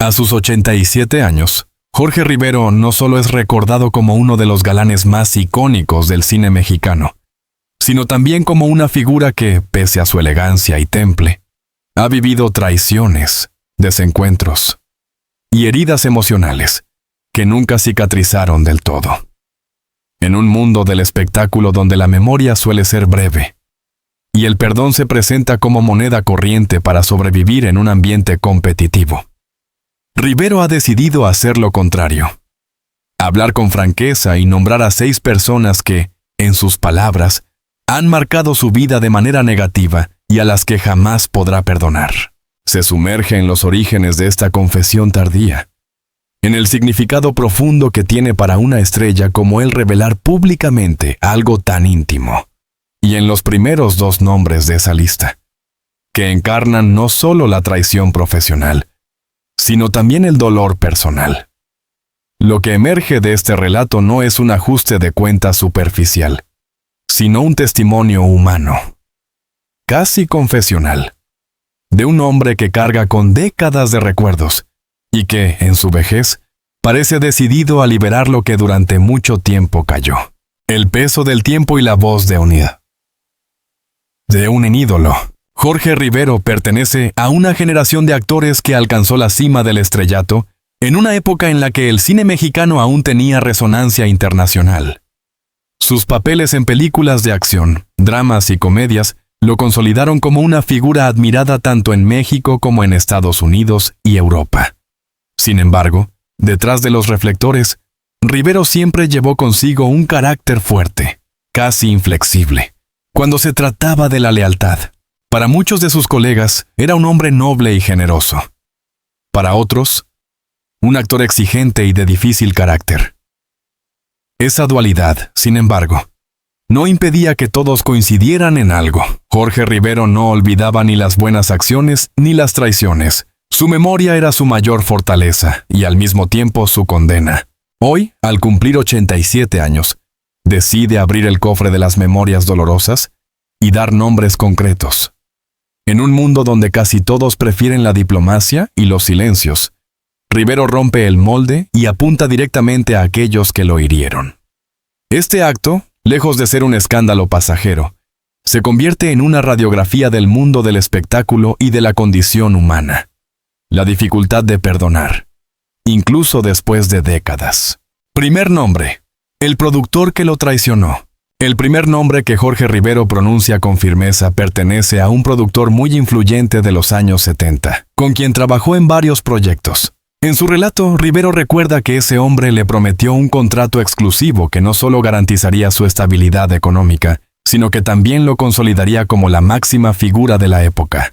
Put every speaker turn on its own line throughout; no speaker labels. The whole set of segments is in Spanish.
A sus 87 años, Jorge Rivero no solo es recordado como uno de los galanes más icónicos del cine mexicano, sino también como una figura que, pese a su elegancia y temple, ha vivido traiciones, desencuentros y heridas emocionales que nunca cicatrizaron del todo. En un mundo del espectáculo donde la memoria suele ser breve y el perdón se presenta como moneda corriente para sobrevivir en un ambiente competitivo, Rivero ha decidido hacer lo contrario. Hablar con franqueza y nombrar a 6 personas que, en sus palabras, han marcado su vida de manera negativa y a las que jamás podrá perdonar. Se sumerge en los orígenes de esta confesión tardía, en el significado profundo que tiene para una estrella como él revelar públicamente algo tan íntimo, y en los primeros 2 nombres de esa lista, que encarnan no solo la traición profesional, sino también el dolor personal. Lo que emerge de este relato no es un ajuste de cuentas superficial, sino un testimonio humano, casi confesional, de un hombre que carga con décadas de recuerdos y que, en su vejez, parece decidido a liberar lo que durante mucho tiempo cayó. El peso del tiempo y la voz de unidad. De un ídolo. Jorge Rivero pertenece a una generación de actores que alcanzó la cima del estrellato en una época en la que el cine mexicano aún tenía resonancia internacional. Sus papeles en películas de acción, dramas y comedias lo consolidaron como una figura admirada tanto en México como en Estados Unidos y Europa. Sin embargo, detrás de los reflectores, Rivero siempre llevó consigo un carácter fuerte, casi inflexible, cuando se trataba de la lealtad. Para muchos de sus colegas, era un hombre noble y generoso. Para otros, un actor exigente y de difícil carácter. Esa dualidad, sin embargo, no impedía que todos coincidieran en algo. Jorge Rivero no olvidaba ni las buenas acciones ni las traiciones. Su memoria era su mayor fortaleza y al mismo tiempo su condena. Hoy, al cumplir 87 años, decide abrir el cofre de las memorias dolorosas y dar nombres concretos. En un mundo donde casi todos prefieren la diplomacia y los silencios, Rivero rompe el molde y apunta directamente a aquellos que lo hirieron. Este acto, lejos de ser un escándalo pasajero, se convierte en una radiografía del mundo del espectáculo y de la condición humana. La dificultad de perdonar, incluso después de décadas. Primer nombre: el productor que lo traicionó. El primer nombre que Jorge Rivero pronuncia con firmeza pertenece a un productor muy influyente de los años 70, con quien trabajó en varios proyectos. En su relato, Rivero recuerda que ese hombre le prometió un contrato exclusivo que no solo garantizaría su estabilidad económica, sino que también lo consolidaría como la máxima figura de la época.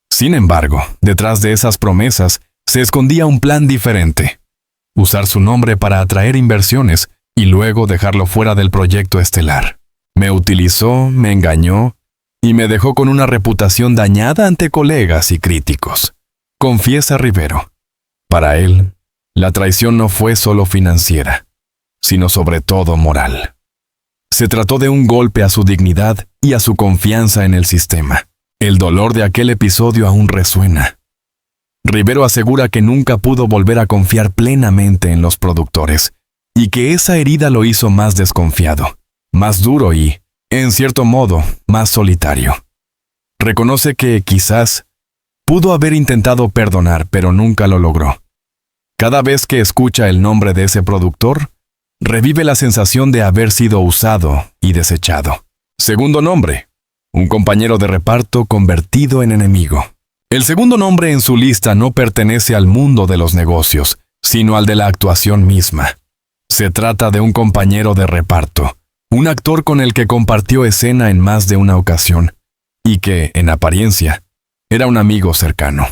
Sin embargo, detrás de esas promesas se escondía un plan diferente: usar su nombre para atraer inversiones y luego dejarlo fuera del proyecto estelar. Me utilizó, me engañó y me dejó con una reputación dañada ante colegas y críticos, confiesa Rivero. Para él, la traición no fue solo financiera, sino sobre todo moral. Se trató de un golpe a su dignidad y a su confianza en el sistema. El dolor de aquel episodio aún resuena. Rivero asegura que nunca pudo volver a confiar plenamente en los productores, y que esa herida lo hizo más desconfiado, más duro y, en cierto modo, más solitario. Reconoce que, quizás, pudo haber intentado perdonar, pero nunca lo logró. Cada vez que escucha el nombre de ese productor, revive la sensación de haber sido usado y desechado. Segundo nombre: un compañero de reparto convertido en enemigo. El segundo nombre en su lista no pertenece al mundo de los negocios, sino al de la actuación misma. Se trata de un compañero de reparto, un actor con el que compartió escena en más de una ocasión, y que, en apariencia, era un amigo cercano.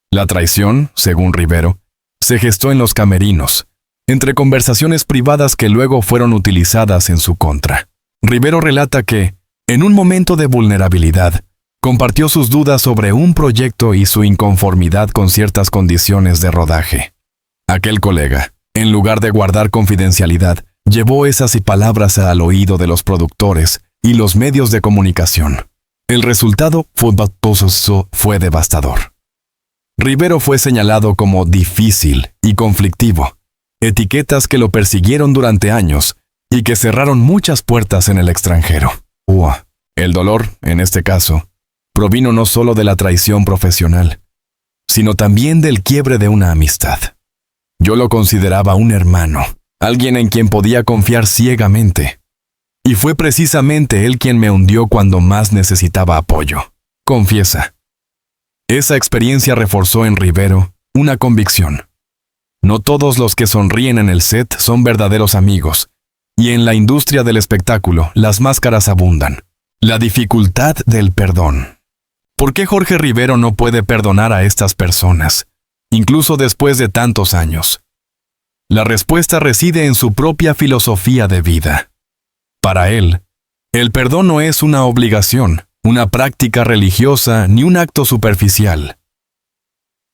La traición, según Rivero, se gestó en los camerinos, entre conversaciones privadas que luego fueron utilizadas en su contra. Rivero relata que, en un momento de vulnerabilidad, compartió sus dudas sobre un proyecto y su inconformidad con ciertas condiciones de rodaje. Aquel colega, en lugar de guardar confidencialidad, llevó esas palabras al oído de los productores y los medios de comunicación. El resultado fue devastador. Rivero fue señalado como difícil y conflictivo, etiquetas que lo persiguieron durante años y que cerraron muchas puertas en el extranjero. El dolor, en este caso, provino no solo de la traición profesional, sino también del quiebre de una amistad. Yo lo consideraba un hermano, alguien en quien podía confiar ciegamente. Y fue precisamente él quien me hundió cuando más necesitaba apoyo, confiesa. Esa experiencia reforzó en Rivero una convicción. No todos los que sonríen en el set son verdaderos amigos, y en la industria del espectáculo las máscaras abundan. La dificultad del perdón. ¿Por qué Jorge Rivero no puede perdonar a estas personas, incluso después de tantos años? La respuesta reside en su propia filosofía de vida. Para él, el perdón no es una obligación, una práctica religiosa ni un acto superficial.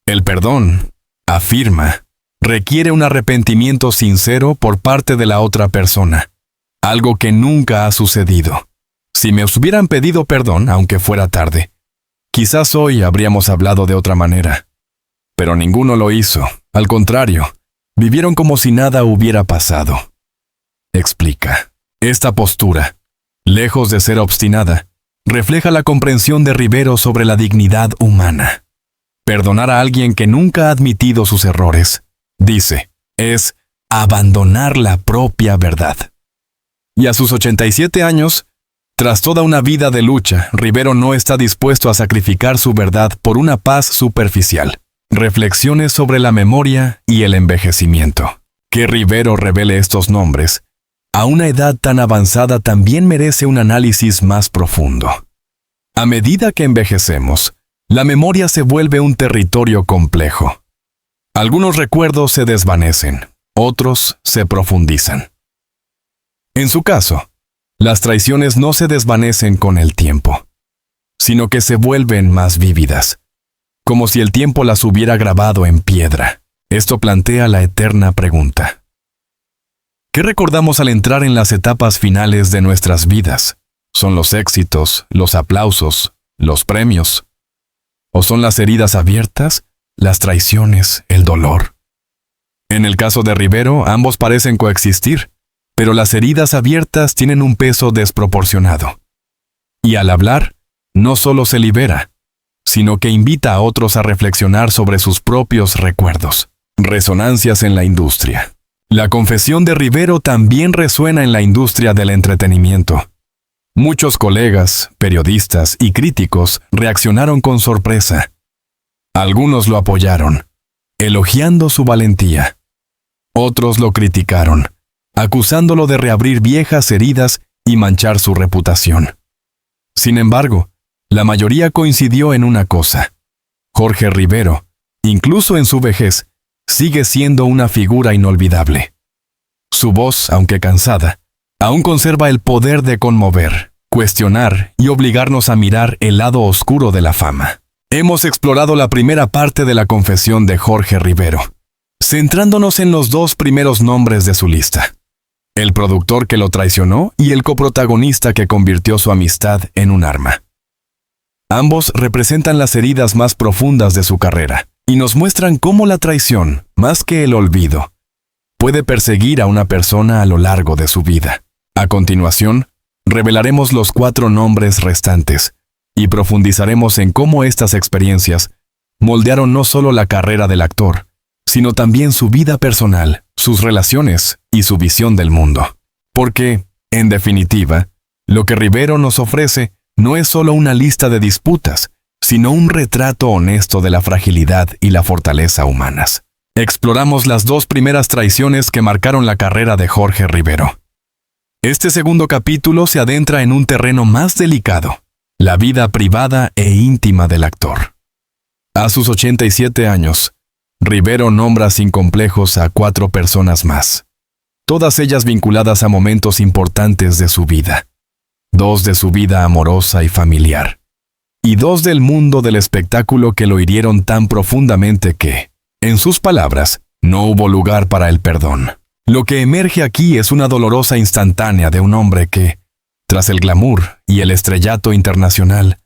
El perdón, afirma, requiere un arrepentimiento sincero por parte de la otra persona, algo que nunca ha sucedido. Si me hubieran pedido perdón, aunque fuera tarde, quizás hoy habríamos hablado de otra manera. Pero ninguno lo hizo, al contrario, vivieron como si nada hubiera pasado. Explica. Esta postura, lejos de ser obstinada, refleja la comprensión de Rivero sobre la dignidad humana. Perdonar a alguien que nunca ha admitido sus errores, dice, es abandonar la propia verdad. Y a sus 87 años, tras toda una vida de lucha, Rivero no está dispuesto a sacrificar su verdad por una paz superficial. Reflexiones sobre la memoria y el envejecimiento. Que Rivero revele estos nombres a una edad tan avanzada también merece un análisis más profundo. A medida que envejecemos, la memoria se vuelve un territorio complejo. Algunos recuerdos se desvanecen, otros se profundizan. En su caso, las traiciones no se desvanecen con el tiempo, sino que se vuelven más vívidas, como si el tiempo las hubiera grabado en piedra. Esto plantea la eterna pregunta. ¿Qué recordamos al entrar en las etapas finales de nuestras vidas? ¿Son los éxitos, los aplausos, los premios? ¿O son las heridas abiertas, las traiciones, el dolor? En el caso de Rivero, ambos parecen coexistir, pero las heridas abiertas tienen un peso desproporcionado. Y al hablar, no solo se libera, sino que invita a otros a reflexionar sobre sus propios recuerdos. Resonancias en la industria. La confesión de Rivero también resuena en la industria del entretenimiento. Muchos colegas, periodistas y críticos reaccionaron con sorpresa. Algunos lo apoyaron, elogiando su valentía. Otros lo criticaron, acusándolo de reabrir viejas heridas y manchar su reputación. Sin embargo, la mayoría coincidió en una cosa. Jorge Rivero, incluso en su vejez, sigue siendo una figura inolvidable. Su voz, aunque cansada, aún conserva el poder de conmover, cuestionar y obligarnos a mirar el lado oscuro de la fama. Hemos explorado la primera parte de la confesión de Jorge Rivero, centrándonos en los dos primeros nombres de su lista: el productor que lo traicionó y el coprotagonista que convirtió su amistad en un arma. Ambos representan las heridas más profundas de su carrera y nos muestran cómo la traición, más que el olvido, puede perseguir a una persona a lo largo de su vida. A continuación, revelaremos los 4 nombres restantes y profundizaremos en cómo estas experiencias moldearon no solo la carrera del actor, sino también su vida personal, sus relaciones y su visión del mundo. Porque, en definitiva, lo que Rivero nos ofrece no es solo una lista de disputas, sino un retrato honesto de la fragilidad y la fortaleza humanas. Exploramos las 2 primeras traiciones que marcaron la carrera de Jorge Rivero. Este segundo capítulo se adentra en un terreno más delicado: la vida privada e íntima del actor. A sus 87 años, Rivero nombra sin complejos a 4 personas más, todas ellas vinculadas a momentos importantes de su vida. 2 de su vida amorosa y familiar, y 2 del mundo del espectáculo que lo hirieron tan profundamente que, en sus palabras, no hubo lugar para el perdón. Lo que emerge aquí es una dolorosa instantánea de un hombre que, tras el glamour y el estrellato internacional,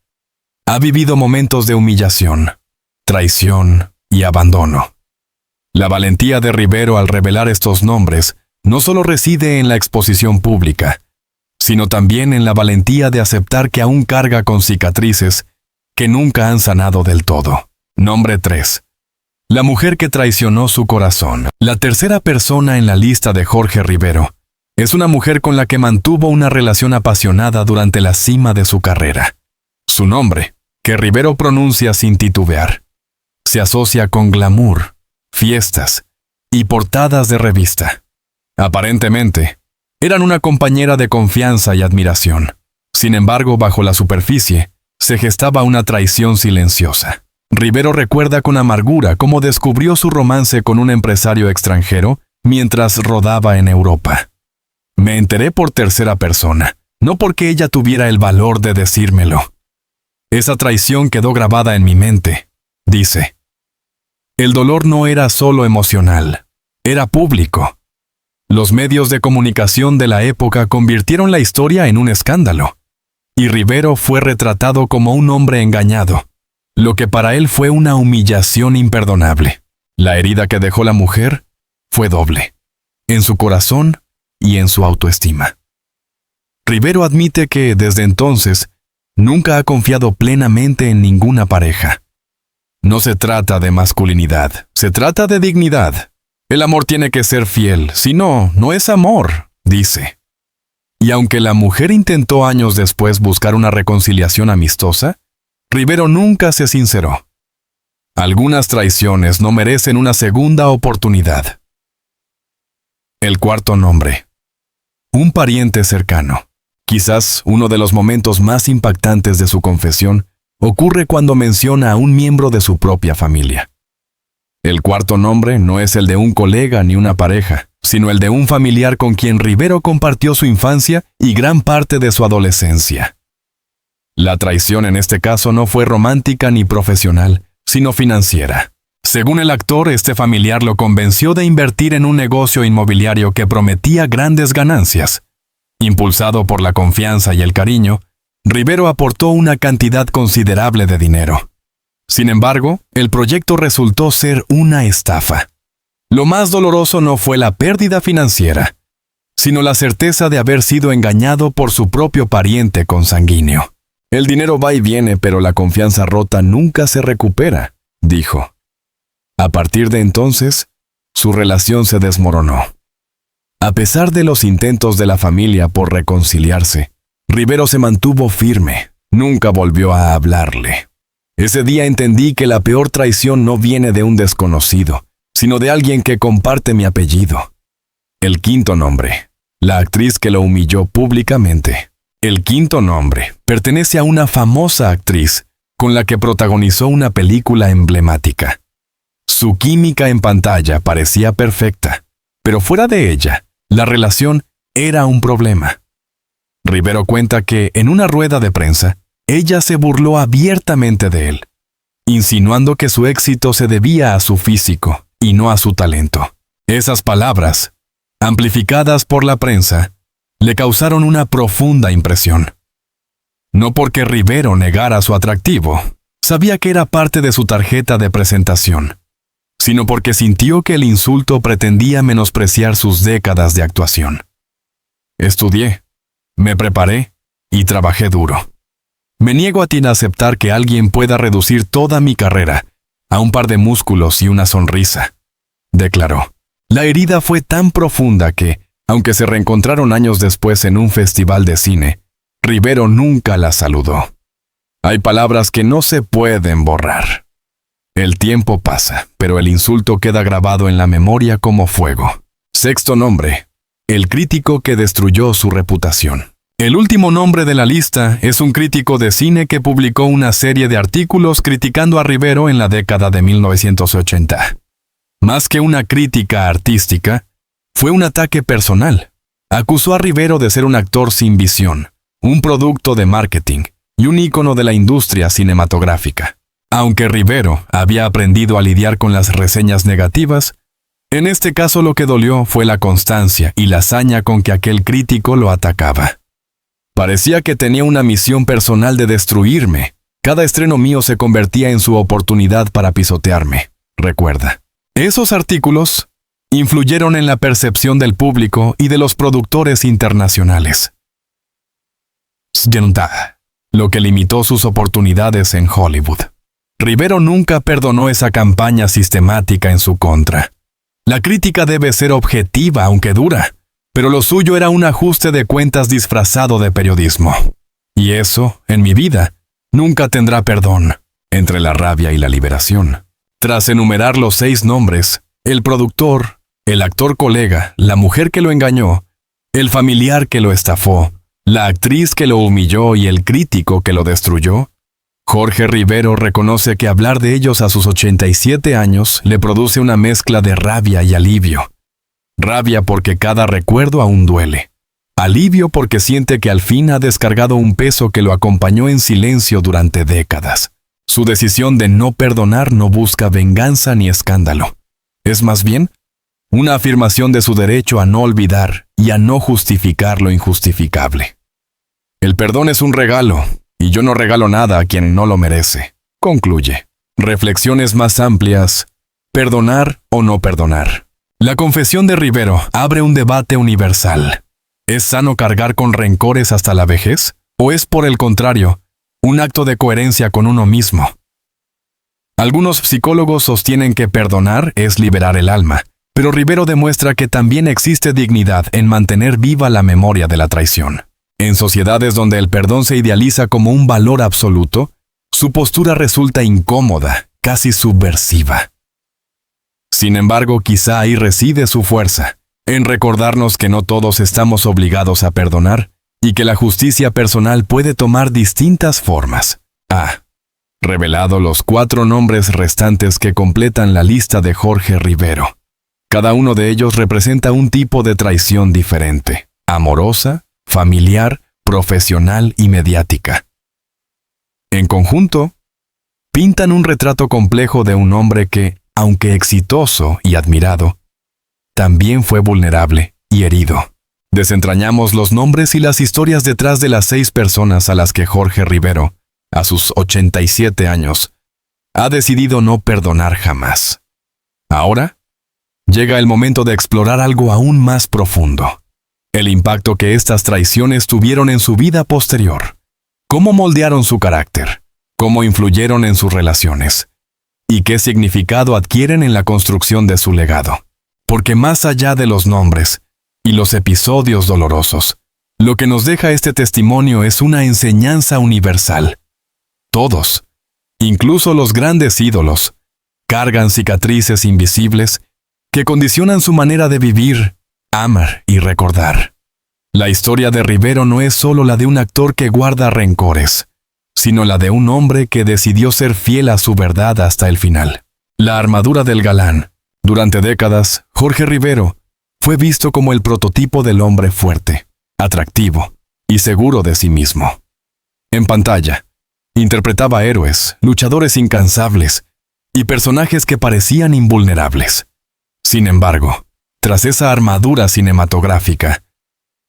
ha vivido momentos de humillación, traición y abandono. La valentía de Rivero al revelar estos nombres no solo reside en la exposición pública, sino también en la valentía de aceptar que aún carga con cicatrices que nunca han sanado del todo. Nombre 3. La mujer que traicionó su corazón. La tercera persona en la lista de Jorge Rivero es una mujer con la que mantuvo una relación apasionada durante la cima de su carrera. Su nombre, que Rivero pronuncia sin titubear, se asocia con glamour, fiestas y portadas de revista. Aparentemente, eran una compañera de confianza y admiración. Sin embargo, bajo la superficie, se gestaba una traición silenciosa. Rivero recuerda con amargura cómo descubrió su romance con un empresario extranjero mientras rodaba en Europa. Me enteré por tercera persona, no porque ella tuviera el valor de decírmelo. Esa traición quedó grabada en mi mente, dice. El dolor no era solo emocional, era público. Los medios de comunicación de la época convirtieron la historia en un escándalo, y Rivero fue retratado como un hombre engañado, lo que para él fue una humillación imperdonable. La herida que dejó la mujer fue doble, en su corazón y en su autoestima. Rivero admite que, desde entonces, nunca ha confiado plenamente en ninguna pareja. No se trata de masculinidad, se trata de dignidad. El amor tiene que ser fiel, si no, no es amor, dice. Y aunque la mujer intentó años después buscar una reconciliación amistosa, Rivero nunca se sinceró. Algunas traiciones no merecen una segunda oportunidad. El cuarto nombre. Un pariente cercano. Quizás uno de los momentos más impactantes de su confesión ocurre cuando menciona a un miembro de su propia familia. El cuarto nombre no es el de un colega ni una pareja, sino el de un familiar con quien Rivero compartió su infancia y gran parte de su adolescencia. La traición en este caso no fue romántica ni profesional, sino financiera. Según el actor, este familiar lo convenció de invertir en un negocio inmobiliario que prometía grandes ganancias. Impulsado por la confianza y el cariño, Rivero aportó una cantidad considerable de dinero. Sin embargo, el proyecto resultó ser una estafa. Lo más doloroso no fue la pérdida financiera, sino la certeza de haber sido engañado por su propio pariente consanguíneo. El dinero va y viene, pero la confianza rota nunca se recupera, dijo. A partir de entonces, su relación se desmoronó. A pesar de los intentos de la familia por reconciliarse, Rivero se mantuvo firme, nunca volvió a hablarle. Ese día entendí que la peor traición no viene de un desconocido, sino de alguien que comparte mi apellido. El quinto nombre, la actriz que lo humilló públicamente. El quinto nombre pertenece a una famosa actriz con la que protagonizó una película emblemática. Su química en pantalla parecía perfecta, pero fuera de ella, la relación era un problema. Rivero cuenta que, en una rueda de prensa, ella se burló abiertamente de él, insinuando que su éxito se debía a su físico y no a su talento. Esas palabras, amplificadas por la prensa, le causaron una profunda impresión. No porque Rivero negara su atractivo, sabía que era parte de su tarjeta de presentación, sino porque sintió que el insulto pretendía menospreciar sus décadas de actuación. Estudié, me preparé y trabajé duro. Me niego a aceptar que alguien pueda reducir toda mi carrera a un par de músculos y una sonrisa, declaró. La herida fue tan profunda que, aunque se reencontraron años después en un festival de cine, Rivero nunca la saludó. Hay palabras que no se pueden borrar. El tiempo pasa, pero el insulto queda grabado en la memoria como fuego. Sexto nombre, el crítico que destruyó su reputación. El último nombre de la lista es un crítico de cine que publicó una serie de artículos criticando a Rivero en la década de 1980. Más que una crítica artística, fue un ataque personal. Acusó a Rivero de ser un actor sin visión, un producto de marketing y un ícono de la industria cinematográfica. Aunque Rivero había aprendido a lidiar con las reseñas negativas, en este caso lo que dolió fue la constancia y la hazaña con que aquel crítico lo atacaba. Parecía que tenía una misión personal de destruirme, cada estreno mío se convertía en su oportunidad para pisotearme, recuerda. Esos artículos influyeron en la percepción del público y de los productores internacionales, lo que limitó sus oportunidades en Hollywood. Rivero nunca perdonó esa campaña sistemática en su contra. La crítica debe ser objetiva, aunque dura, pero lo suyo era un ajuste de cuentas disfrazado de periodismo. Y eso, en mi vida, nunca tendrá perdón, entre la rabia y la liberación. Tras enumerar los 6 nombres, el productor, el actor colega, la mujer que lo engañó, el familiar que lo estafó, la actriz que lo humilló y el crítico que lo destruyó, Jorge Rivero reconoce que hablar de ellos a sus 87 años le produce una mezcla de rabia y alivio. Rabia porque cada recuerdo aún duele. Alivio porque siente que al fin ha descargado un peso que lo acompañó en silencio durante décadas. Su decisión de no perdonar no busca venganza ni escándalo. Es más bien una afirmación de su derecho a no olvidar y a no justificar lo injustificable. El perdón es un regalo, y yo no regalo nada a quien no lo merece, concluye. Reflexiones más amplias: perdonar o no perdonar. La confesión de Rivero abre un debate universal. ¿Es sano cargar con rencores hasta la vejez? ¿O es, por el contrario, un acto de coherencia con uno mismo? Algunos psicólogos sostienen que perdonar es liberar el alma, pero Rivero demuestra que también existe dignidad en mantener viva la memoria de la traición. En sociedades donde el perdón se idealiza como un valor absoluto, su postura resulta incómoda, casi subversiva. Sin embargo, quizá ahí reside su fuerza, en recordarnos que no todos estamos obligados a perdonar y que la justicia personal puede tomar distintas formas. Revelado los 4 nombres restantes que completan la lista de Jorge Rivero. Cada uno de ellos representa un tipo de traición diferente: amorosa, familiar, profesional y mediática. En conjunto, pintan un retrato complejo de un hombre que, aunque exitoso y admirado, también fue vulnerable y herido. Desentrañamos los nombres y las historias detrás de las 6 personas a las que Jorge Rivero, a sus 87 años, ha decidido no perdonar jamás. Ahora, llega el momento de explorar algo aún más profundo: el impacto que estas traiciones tuvieron en su vida posterior. ¿Cómo moldearon su carácter? ¿Cómo influyeron en sus relaciones? ¿Y qué significado adquieren en la construcción de su legado? Porque más allá de los nombres y los episodios dolorosos, lo que nos deja este testimonio es una enseñanza universal. Todos, incluso los grandes ídolos, cargan cicatrices invisibles que condicionan su manera de vivir, amar y recordar. La historia de Rivero no es solo la de un actor que guarda rencores, sino la de un hombre que decidió ser fiel a su verdad hasta el final. La armadura del galán. Durante décadas, Jorge Rivero fue visto como el prototipo del hombre fuerte, atractivo y seguro de sí mismo. En pantalla, interpretaba héroes, luchadores incansables y personajes que parecían invulnerables. Sin embargo, tras esa armadura cinematográfica,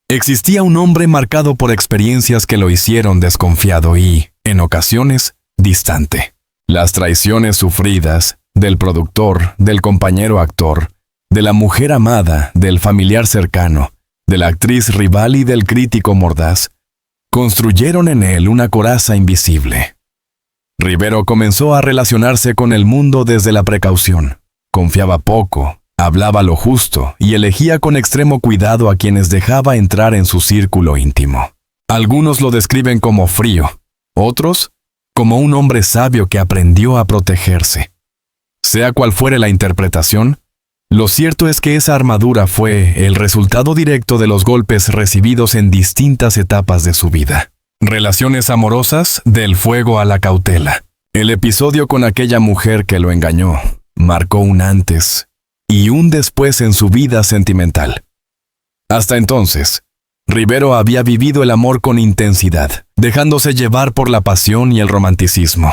existía un hombre marcado por experiencias que lo hicieron desconfiado y, en ocasiones, distante. Las traiciones sufridas del productor, del compañero actor, de la mujer amada, del familiar cercano, de la actriz rival y del crítico mordaz, construyeron en él una coraza invisible. Rivero comenzó a relacionarse con el mundo desde la precaución. Confiaba poco, hablaba lo justo y elegía con extremo cuidado a quienes dejaba entrar en su círculo íntimo. Algunos lo describen como frío, otros como un hombre sabio que aprendió a protegerse. Sea cual fuere la interpretación, lo cierto es que esa armadura fue el resultado directo de los golpes recibidos en distintas etapas de su vida. Relaciones amorosas, del fuego a la cautela. El episodio con aquella mujer que lo engañó marcó un antes y un después en su vida sentimental. Hasta entonces, Rivero había vivido el amor con intensidad, dejándose llevar por la pasión y el romanticismo.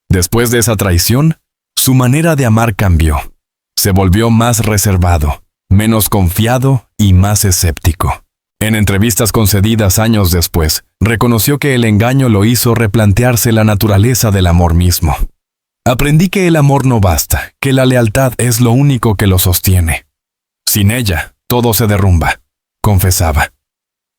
Después de esa traición, su manera de amar cambió. Se volvió más reservado, menos confiado y más escéptico. En entrevistas concedidas años después, reconoció que el engaño lo hizo replantearse la naturaleza del amor mismo. Aprendí que el amor no basta, que la lealtad es lo único que lo sostiene. Sin ella, todo se derrumba, confesaba.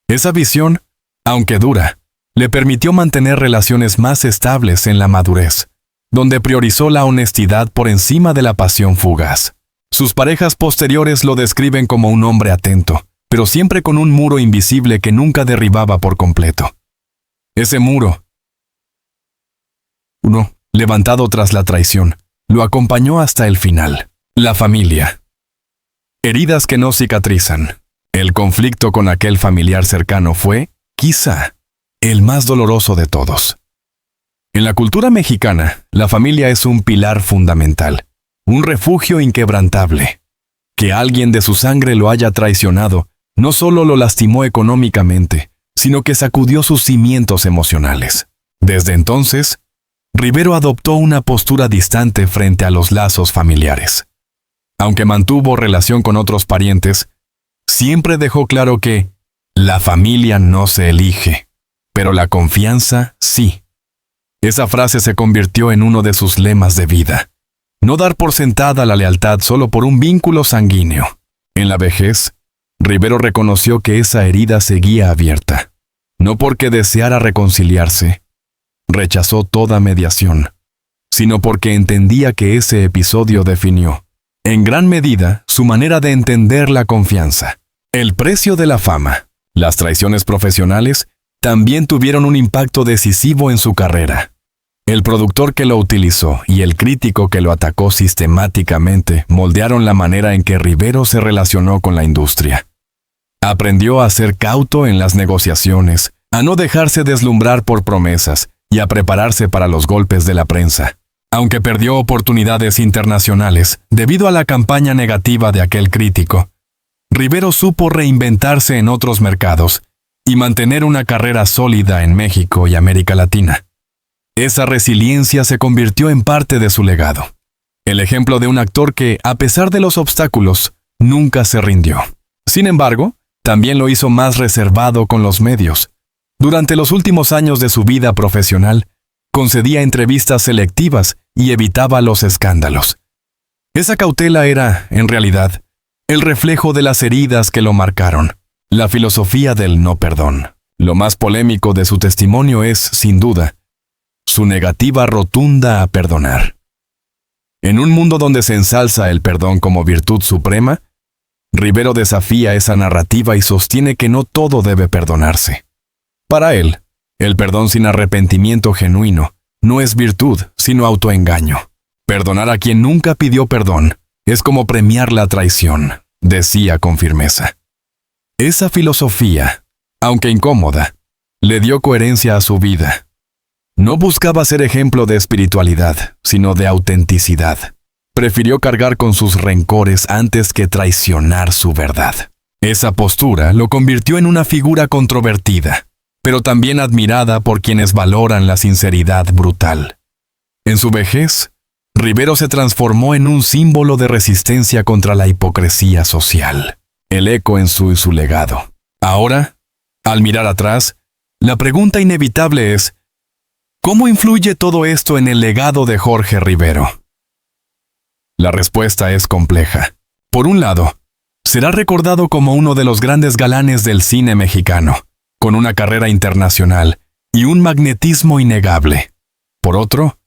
Esa visión, aunque dura, le permitió mantener relaciones más estables en la madurez, donde priorizó la honestidad por encima de la pasión fugaz. Sus parejas posteriores lo describen como un hombre atento, pero siempre con un muro invisible que nunca derribaba por completo. Ese muro, levantado tras la traición, lo acompañó hasta el final. La familia. Heridas que no cicatrizan. El conflicto con aquel familiar cercano fue, quizá, el más doloroso de todos. En la cultura mexicana, la familia es un pilar fundamental, un refugio inquebrantable. Que alguien de su sangre lo haya traicionado no solo lo lastimó económicamente, sino que sacudió sus cimientos emocionales. Desde entonces, Rivero adoptó una postura distante frente a los lazos familiares. Aunque mantuvo relación con otros parientes, siempre dejó claro que la familia no se elige, pero la confianza sí. Esa frase se convirtió en uno de sus lemas de vida. No dar por sentada la lealtad solo por un vínculo sanguíneo. En la vejez, Rivero reconoció que esa herida seguía abierta. No porque deseara reconciliarse, rechazó toda mediación, sino porque entendía que ese episodio definió, en gran medida, su manera de entender la confianza. El precio de la fama, las traiciones profesionales, también tuvieron un impacto decisivo en su carrera. El productor que lo utilizó y el crítico que lo atacó sistemáticamente moldearon la manera en que Rivero se relacionó con la industria. Aprendió a ser cauto en las negociaciones, a no dejarse deslumbrar por promesas y a prepararse para los golpes de la prensa. Aunque perdió oportunidades internacionales debido a la campaña negativa de aquel crítico, Rivero supo reinventarse en otros mercados y mantener una carrera sólida en México y América Latina. Esa resiliencia se convirtió en parte de su legado. El ejemplo de un actor que, a pesar de los obstáculos, nunca se rindió. Sin embargo, también lo hizo más reservado con los medios. Durante los últimos años de su vida profesional, concedía entrevistas selectivas y evitaba los escándalos. Esa cautela era, en realidad, el reflejo de las heridas que lo marcaron, la filosofía del no perdón. Lo más polémico de su testimonio es, sin duda, su negativa rotunda a perdonar. En un mundo donde se ensalza el perdón como virtud suprema, Rivero desafía esa narrativa y sostiene que no todo debe perdonarse. Para él, el perdón sin arrepentimiento genuino no es virtud, sino autoengaño. Perdonar a quien nunca pidió perdón es como premiar la traición, decía con firmeza. Esa filosofía, aunque incómoda, le dio coherencia a su vida. No buscaba ser ejemplo de espiritualidad, sino de autenticidad. Prefirió cargar con sus rencores antes que traicionar su verdad. Esa postura lo convirtió en una figura controvertida, pero también admirada por quienes valoran la sinceridad brutal. En su vejez, Rivero se transformó en un símbolo de resistencia contra la hipocresía social, el eco en su legado. Ahora, al mirar atrás, la pregunta inevitable es, ¿cómo influye todo esto en el legado de Jorge Rivero? La respuesta es compleja. Por un lado, será recordado como uno de los grandes galanes del cine mexicano, con una carrera internacional y un magnetismo innegable. Por otro,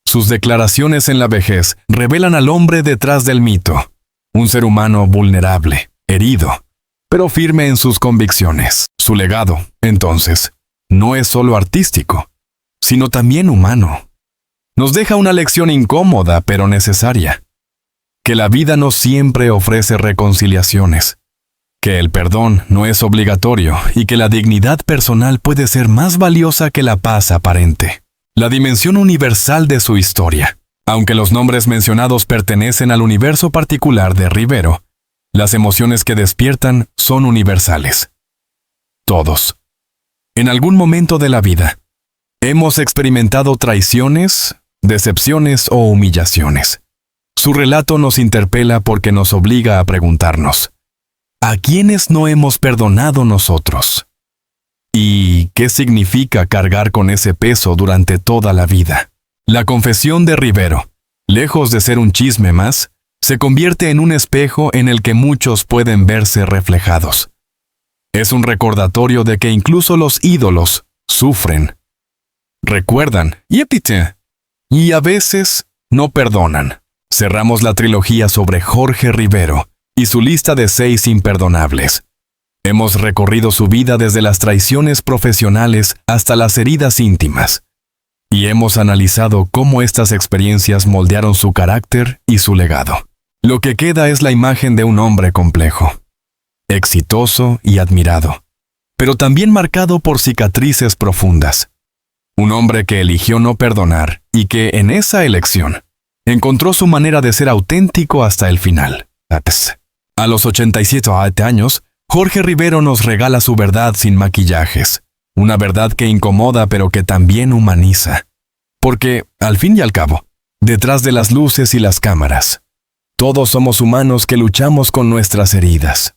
sus declaraciones en la vejez revelan al hombre detrás del mito, un ser humano vulnerable, herido, pero firme en sus convicciones. Su legado, entonces, no es solo artístico, sino también humano. Nos deja una lección incómoda pero necesaria. Que la vida no siempre ofrece reconciliaciones, que el perdón no es obligatorio y que la dignidad personal puede ser más valiosa que la paz aparente. La dimensión universal de su historia. Aunque los nombres mencionados pertenecen al universo particular de Rivero, las emociones que despiertan son universales. Todos, en algún momento de la vida, hemos experimentado traiciones, decepciones o humillaciones. Su relato nos interpela porque nos obliga a preguntarnos, ¿a quiénes no hemos perdonado nosotros? ¿Y qué significa cargar con ese peso durante toda la vida? La confesión de Rivero, lejos de ser un chisme más, se convierte en un espejo en el que muchos pueden verse reflejados. Es un recordatorio de que incluso los ídolos sufren, recuerdan y a veces no perdonan. Cerramos la trilogía sobre Jorge Rivero y su lista de 6 imperdonables. Hemos recorrido su vida desde las traiciones profesionales hasta las heridas íntimas. Y hemos analizado cómo estas experiencias moldearon su carácter y su legado. Lo que queda es la imagen de un hombre complejo, exitoso y admirado, pero también marcado por cicatrices profundas. Un hombre que eligió no perdonar y que, en esa elección, encontró su manera de ser auténtico hasta el final. A los 87 años, Jorge Rivero nos regala su verdad sin maquillajes. Una verdad que incomoda pero que también humaniza. Porque, al fin y al cabo, detrás de las luces y las cámaras, todos somos humanos que luchamos con nuestras heridas.